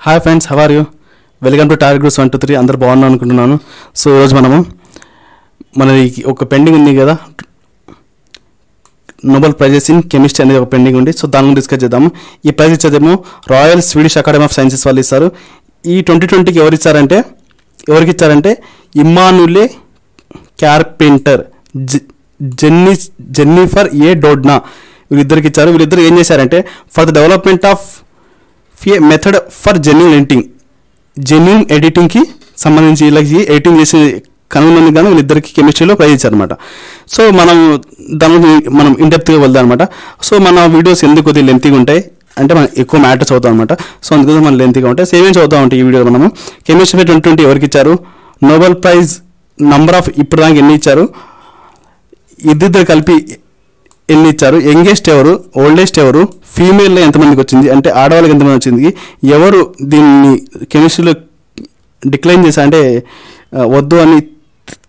Hi friends, how are you? Welcome to target groups 1 2 3. అందరు బాగున్నాను అనుకుంటున్నాను. సో ఈరోజు మనది ఒక పెండింగ్ ఉంది కదా, నోబెల్ ప్రైజెస్ ఇన్ కెమిస్ట్రీ అనేది ఒక పెండింగ్ ఉంది. సో దాని గురించి డిస్కస్ చేద్దాము. ఈ ప్రైజ్ ఇచ్చేదేమో royal Swedish academy of sciences వాళ్ళు ఇస్తారు. ఈ 2020కి ఎవరికి ఇచ్చారంటే ఇమ్మానులే కార్పెంటర్, జెన్నిఫర్ ఏ డోడ్నా, వీళ్ళిద్దరికి ఇచ్చారు. వీళ్ళిద్దరు ఏం చేశారంటే for the development of method for genome ఎడిటింగ్కి సంబంధించి వీళ్ళకి ఎడిటింగ్ చేసి కనుగొన్నందుకు కానీ వీళ్ళిద్దరికి కెమిస్ట్రీలో ప్రైజ్ ఇచ్చారనమాట. సో మనం ఇన్డెప్త్గా వెళ్దాం అనమాట. సో మన వీడియోస్ ఎందుకు కొద్దిగా లెంతీగా ఉంటాయి అంటే మనం ఎక్కువ మ్యాటర్స్ చదువుతాం అనమాట. సో అందుకోసం మనం లెంతీగా ఉంటాయి. సేమ్ చదువుతూ ఉంటాయి ఈ వీడియో. మనము కెమిస్ట్రీ 2020 ఎవరికి ఇచ్చారు, నోబెల్ ప్రైజ్ నంబర్ ఆఫ్ ఇప్పుడు దాకా ఎన్ని ఇచ్చారు, ఇద్దరు కలిపి ఎన్ని ఇచ్చారు, యంగెస్ట్ ఎవరు, ఓల్డెస్ట్ ఎవరు, ఫీమేల్లో ఎంతమందికి వచ్చింది అంటే ఆడవాళ్ళకి ఎంతమంది వచ్చింది, ఎవరు దీన్ని కెమిస్ట్రీలో డిక్లైన్ చేశారు అంటే వద్దు అని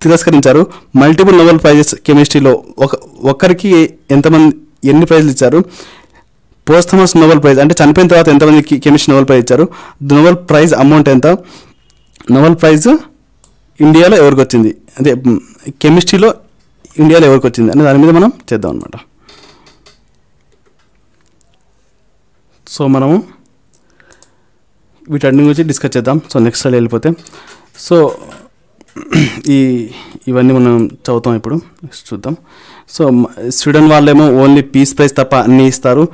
తిరస్కరించారు, మల్టిపుల్ నోబెల్ ప్రైజెస్ కెమిస్ట్రీలో ఒక్కరికి ఎన్ని ప్రైజ్లు ఇచ్చారు, పోస్టమస్ నోబెల్ ప్రైజ్ అంటే చనిపోయిన తర్వాత ఎంతమందికి కెమిస్ట్రీ నోబెల్ ప్రైజ్ ఇచ్చారు, నోబెల్ ప్రైజ్ అమౌంట్ ఎంత, నోబెల్ ప్రైజ్ ఇండియాలో ఎవరికి వచ్చింది, అదే కెమిస్ట్రీలో ఇండియాలో ఎవరికి వచ్చింది అనే దాని మీద మనం చేద్దాం అనమాట. సో మనము వీటన్ని గురించి డిస్కస్ చేద్దాం. సో నెక్స్ట్ స్లైడ్ వెళ్ళిపోతే, సో ఇవన్నీ మనం చదువుతాం ఇప్పుడు. నెక్స్ట్ చూద్దాం. సో స్వీడన్ వాళ్ళేమో ఓన్లీ పీస్ ప్రైజ్ తప్ప అన్నీ ఇస్తారు,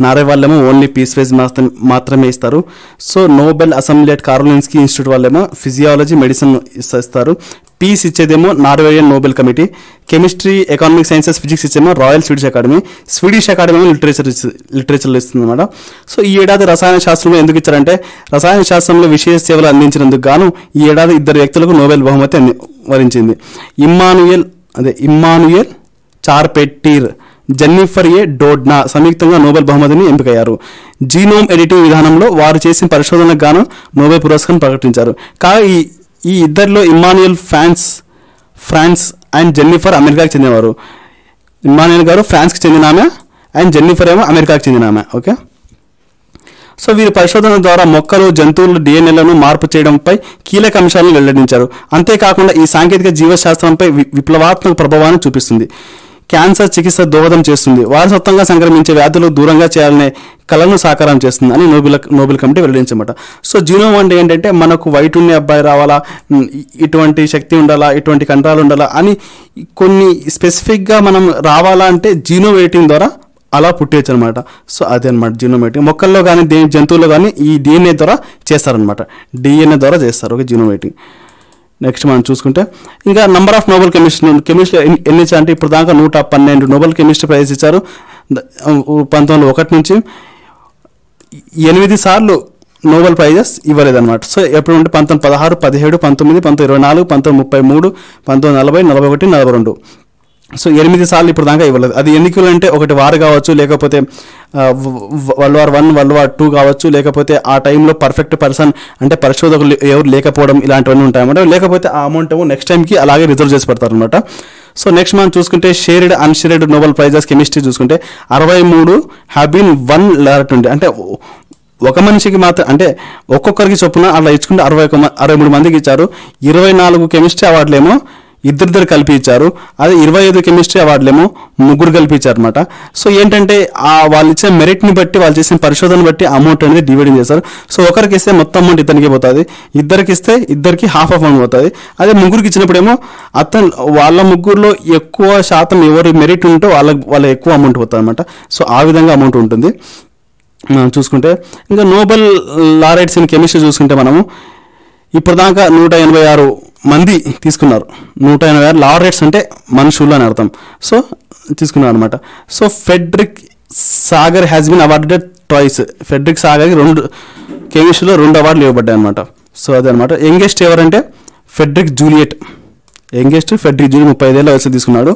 నార్వే వాళ్ళేమో ఓన్లీ పీస్ ప్రైజ్ మాత్రమే ఇస్తారు. So Nobel assembly at Karolinska institute వాళ్ళేమో ఫిజియాలజీ, మెడిసిన్ ఇస్తారు. పీస్ ఇచ్చేదేమో Norwegian Nobel committee, chemistry, economic sciences, physics ఇచ్చేమో royal Swedish academy, Swedish academy లిటరేచర్లో ఇస్తుంది అనమాట. సో ఈ ఏడాది రసాయన శాస్త్రంలో ఎందుకు ఇచ్చారంటే రసాయన శాస్త్రంలో విశేష సేవలు అందించినందుకు గాను ఈ ఏడాది 2 వ్యక్తులకు నోబెల్ బహుమతి వరించింది. ఇమ్మానుయేల్ చార్పెట్టీర్, జెన్నిఫర్ ఏ డోడ్నా సంయుక్తంగా నోబెల్ బహుమతిని ఎంపికయ్యారు. జీనోమ్ ఎడిటింగ్ విధానంలో వారు చేసిన పరిశోధనకు గాను నోబెల్ పురస్కారం ప్రకటించారు. కాగా ఈ ఇద్దరిలో ఇమ్మానుయేల్ ఫ్రాన్స్ అండ్ జెన్నిఫర్ అమెరికాకి చెందినవారు. ఇమ్మానుయేల్ గారు ఫ్రాన్స్కి చెందిన ఆమె అండ్ జెన్నిఫర్ ఏమో అమెరికాకి చెందిన ఆమె. ఓకే. సో వీరి పరిశోధన ద్వారా మొక్కలు, జంతువుల డిఎన్ఏలను మార్పు చేయడంపై కీలక అంశాలను వెల్లడించారు. అంతేకాకుండా ఈ సాంకేతిక జీవశాస్త్రంపై విప్లవాత్మక ప్రభావాన్ని చూపిస్తుంది, క్యాన్సర్ చికిత్స దోహదం చేస్తుంది, వారసత్వంగా సంక్రమించే వ్యాధులు దూరంగా చేయాలనే కళను సాకారం చేస్తుంది అని నోబెల్ కమిటీ వెల్లడించమాట. సో జీనోమ్ అంటే ఏంటంటే మనకు వైట్ ఉండే అబ్బాయి రావాలా, ఇటువంటి శక్తి ఉండాలా, ఇటువంటి కండరాలు ఉండాలా అని కొన్ని స్పెసిఫిక్గా మనం రావాలా అంటే జీనోమ్ ఎడిటింగ్ ద్వారా అలా పుట్టేయచ్చు అనమాట. సో అదే అనమాట జీనోమ్ ఎడిటింగ్. మొక్కల్లో కానీ జంతువుల్లో కానీ ఈ డిఎన్ఏ ద్వారా చేస్తారనమాట, డిఎన్ఏ ద్వారా చేస్తారు. Okay, genome editing. నెక్స్ట్ మనం చూసుకుంటే ఇంకా నంబర్ ఆఫ్ నోబెల్ కెమిస్ట్రీ ఎన్ని ఇచ్చారు అంటే ఇప్పుడు దాకా 112 నోబెల్ కెమిస్ట్రీ ప్రైజ్ ఇచ్చారు. 1901 నుంచి 8 సార్లు నోబెల్ ప్రైజెస్ ఇవ్వలేదన్నమాట. సో ఎప్పుడు ఉంటే 1916, 17, 19, 1924, 1933, 1940, 41, 42. సో 8 సార్లు ఇప్పుడు దాకా ఇవ్వలేదు. అది ఎన్నికలు అంటే ఒకటి వార్ కావచ్చు, లేకపోతే వరల్డ్ వార్ 1, వరల్డ్ వార్ 2 కావచ్చు, లేకపోతే ఆ టైంలో పర్ఫెక్ట్ పర్సన్ అంటే పరిశోధకులు ఎవరు లేకపోవడం ఇలాంటివన్నీ ఉంటాయన్నమాట. లేకపోతే ఆ అమౌంట్ ఏమో నెక్స్ట్ టైంకి అలాగే రిజర్వ్ చేసి పెడతారు అనమాట. సో నెక్స్ట్ మనం చూసుకుంటే షేర్డ్ అన్షేర్డ్ నోబెల్ ప్రైజెస్ కెమిస్ట్రీ చూసుకుంటే 63 హ్యావ్ బీన్ వన్ లారెట్ ఉంది. అంటే ఒక మనిషికి మాత్రం అంటే ఒక్కొక్కరికి చొప్పున అలా ఇచ్చుకుంటే 63 మందికి ఇచ్చారు. 24 కెమిస్ట్రీ అవార్డులేమో ఇద్దరిద్దరు కలిపి ఇచ్చారు. అదే 25 కెమిస్ట్రీ అవార్డులేమో ముగ్గురు కలిపి ఇచ్చారు అనమాట. సో ఏంటంటే వాళ్ళు ఇచ్చిన మెరిట్ని బట్టి, వాళ్ళు చేసిన పరిశోధన బట్టి అమౌంట్ అనేది డివైడింగ్ చేస్తారు. సో ఒకరికి ఇస్తే మొత్తం అమౌంట్ ఇతనికి పోతుంది, ఇద్దరికి ఇస్తే ఇద్దరికి హాఫ్ అమౌంట్ పోతుంది. అదే ముగ్గురికి ఇచ్చినప్పుడేమో వాళ్ళ ముగ్గురులో ఎక్కువ శాతం ఎవరి మెరిట్ ఉంటో వాళ్ళ ఎక్కువ అమౌంట్ పోతుంది అనమాట. సో ఆ విధంగా అమౌంట్ ఉంటుంది. మనం చూసుకుంటే ఇంకా నోబెల్ లారెట్స్ ఇన్ కెమిస్ట్రీ చూసుకుంటే మనము ఇప్పుడు దాకా 186 మంది తీసుకున్నారు. 186 లారెట్స్ అంటే మనుషులు అని అర్థం. సో తీసుకున్నారు అనమాట. So Frederick Sanger has been awarded twice. Frederick సాగర్కి కెమిస్ట్రీలో 2 అవార్డులు ఇవ్వబడ్డాయి అనమాట. సో అదే అనమాట. యంగెస్ట్ ఎవరంటే ఫెడ్రిక్ జూలియట్. 35 ఏళ్ళ వయసు తీసుకున్నాడు.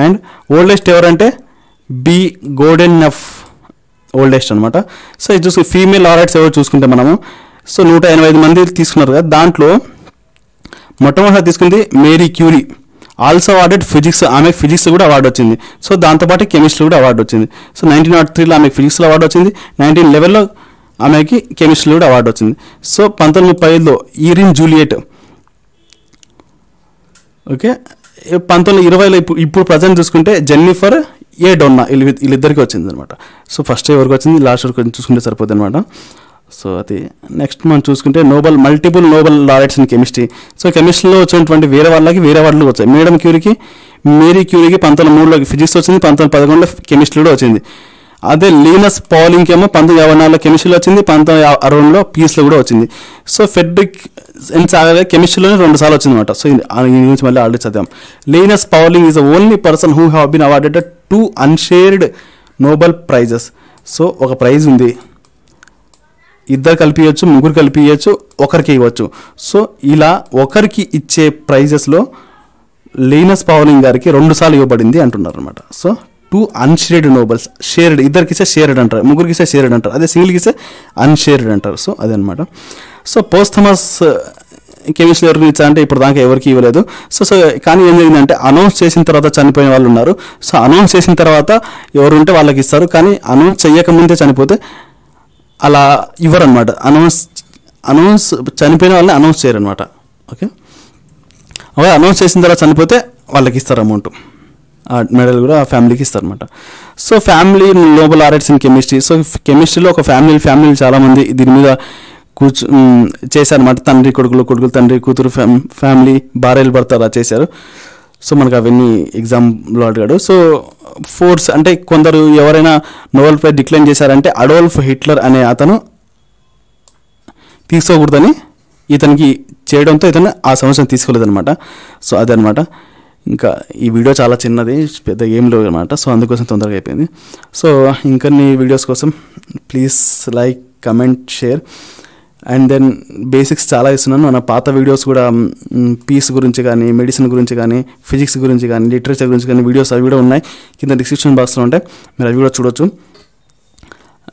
అండ్ ఓల్డెస్ట్ ఎవరంటే బి గోడెనఫ్, ఓల్డెస్ట్ అనమాట. సో ఇది చూసుకుని ఫీమేల్ లారెట్స్ ఎవరు చూసుకుంటే మనము సో 185 మంది తీసుకున్నారు కదా. దాంట్లో మొట్టమొదటి తీసుకుంది Marie Curie, also awarded physics. ఆమెకు ఫిజిక్స్ కూడా అవార్డు వచ్చింది. సో దాంతోపాటు కెమిస్ట్రీ కూడా అవార్డు వచ్చింది. సో 1903లో ఆమెకు ఫిజిక్స్లో అవార్డు వచ్చింది. 1911లో ఆమెకి కెమిస్ట్రీలో కూడా అవార్డు వచ్చింది. సో 1935లో ఈరిన్ జూలియట్, ఓకే. 1920లో ఇప్పుడు ప్రజెంట్ చూసుకుంటే జెన్నిఫర్ ఏ డోన్నా వీళ్ళిద్దరికి వచ్చింది అనమాట. సో ఫస్ట్ ఎవరికి వచ్చింది, లాస్ట్ వరకు చూసుకుంటే సరిపోతుంది అనమాట. సో అది నెక్స్ట్ మనం చూసుకుంటే multiple Nobel laureates in chemistry. So కెమిస్ట్రీలో వచ్చినటువంటి వేరే వాళ్ళు వచ్చాయి. మేరీ క్యూరీకి 1903లో ఫిజిక్స్ వచ్చింది, 1911లో కెమిస్ట్రీలో వచ్చింది. అదే లీనస్ పౌలింగ్కి ఏమో 1954లో కెమిస్ట్రీలో వచ్చింది, 1960లో పీస్లో కూడా వచ్చింది. సో ఫెడ్రిక్ సాగర్ కెమిస్ట్రీలోనే 2 సార్లు వచ్చింది అనమాట. సో ఈ గురించి మళ్ళీ ఆల్రెడీ చదివాం. Linus Pauling is the only person who have been awarded 2 unshared Nobel prizes. So ఒక ప్రైజ్ ఉంది, ఇద్దరు కలిపియచ్చు, ముగ్గురు కలిపియచ్చు, ఒకరికి ఇవ్వచ్చు. సో ఇలా ఒకరికి ఇచ్చే ప్రైజెస్లో లీనస్ పౌలింగ్ గారికి 2 సార్లు ఇవ్వబడింది అంటున్నారు అనమాట. సో 2 అన్షేర్డ్ నోబెల్స్, షేర్డ్ ఇద్దరికిస్తే షేర్డ్ అంటారు, ముగ్గురికిస్తే షేర్డ్ అంటారు, అదే సింగిల్కి ఇస్తే అన్షేర్డ్ అంటారు. సో అదనమాట. సో పోస్థమస్ కెమిస్ట్రీ ఎవరికి ఇచ్చారంటే ఇప్పుడు దాకా ఎవరికి ఇవ్వలేదు. సో కానీ ఏం జరిగిందంటే అనౌన్స్ చేసిన తర్వాత చనిపోయిన వాళ్ళు ఉన్నారు. సో అనౌన్స్ చేసిన తర్వాత ఎవరు ఉంటే వాళ్ళకి ఇస్తారు, కానీ అనౌన్స్ చేయకముందే చనిపోతే అలా ఇవ్వరు అనమాట. అనౌన్స్ చనిపోయిన వాళ్ళని అనౌన్స్ చేయరు అనమాట. ఓకే, అనౌన్స్ చేసిన తర్వాత చనిపోతే వాళ్ళకి ఇస్తారు అమౌంట్, ఆ మెడల్ కూడా ఆ ఫ్యామిలీకి ఇస్తారు అనమాట. So family Nobel laureates in chemistry. So కెమిస్ట్రీలో ఒక ఫ్యామిలీ చాలామంది దీని మీద చేశారనమాట. తండ్రి కొడుకులు, తండ్రి కూతురు ఫ్యామిలీ, భార్యలు భర్త అలా చేశారు. సో మనకు అవన్నీ ఎగ్జామ్లో అడిగాడు. సో ఫోర్స్ అంటే కొందరు ఎవరైనా నోబెల్ ప్రైజ్ డిక్లైన్ చేశారంటే అడోల్ఫ్ హిట్లర్ అనే అతను తీసుకోకూడదని ఇతనికి చేయడంతో ఇతను ఆ సంవత్సరం తీసుకోలేదన్నమాట. సో అదనమాట. ఇంకా ఈ వీడియో చాలా చిన్నది, పెద్ద ఏం లేవు అనమాట. సో అందుకోసం తొందరగా అయిపోయింది. సో ఇంకొన్ని వీడియోస్ కోసం please like, comment, share. And then basics చాలా ఇస్తున్నాను. మన పాత వీడియోస్ కూడా పీస్ గురించి కానీ, మెడిసిన్ గురించి కానీ, ఫిజిక్స్ గురించి కానీ, లిటరేచర్ గురించి కానీ వీడియోస్ అవి కూడా ఉన్నాయి, కింద డిస్క్రిప్షన్ బాక్స్లో ఉంటాయి, మీరు అవి కూడా చూడొచ్చు.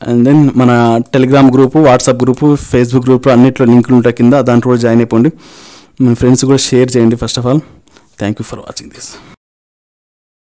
అండ్ దెన్ మన Telegram group, WhatsApp group, Facebook group అన్నింటిలో లింకులు ఉంటాయి కింద, దాంట్లో కూడా జాయిన్ అయిపోండి. మీ ఫ్రెండ్స్ కూడా షేర్ చేయండి. First of all thank you for watching this.